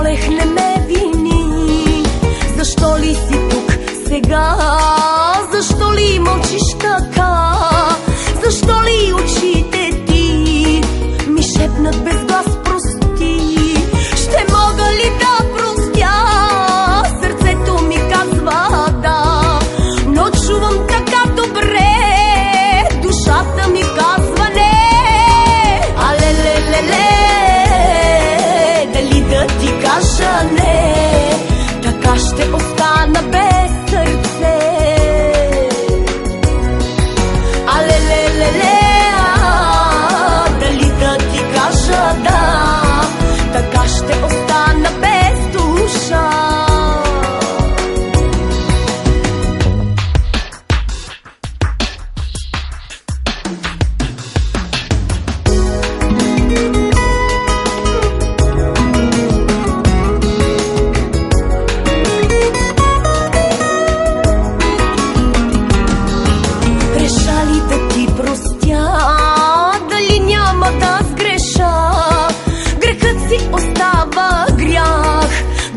Олех, не ме вини. Защо ли си тук сега? Защо ли мълчиш така? Защо ли очите ти ми шепнат без глас прости? Ще мога ли да простя? Сърцето ми казва да, но чувам така добре, душата ми казва не. Алелелеле, дали да ти кажа не? Така ще остана без сърце. Алелелеле, дали да ти кажа да? Така ще остана без душа. Дали няма да сгреша? Грехът си остава грях,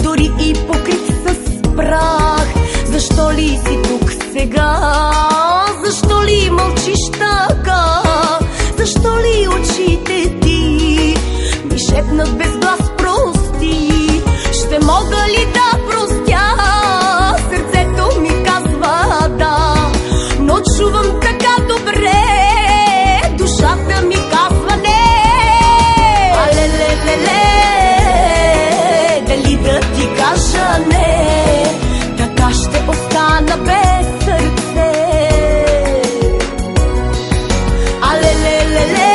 дори и покрит с прах. Защо ли си тук сега? Защо ли мълчиш така? Защо ли очите ти ми шепнат без глас прости? Ще мога ли да простя? Сърцето ми казва да, но чувам така добре, душата ми казва не. Алелелеле, дали да ти кажа не? Така ще остана без сърце. Алелелеле,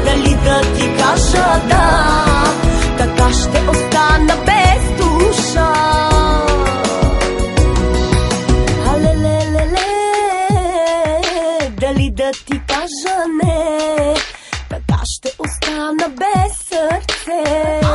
дали да ти кажа да? Така ще остана без душа. Алелелеле, дали да ти кажа не? Така ще остана без сърце.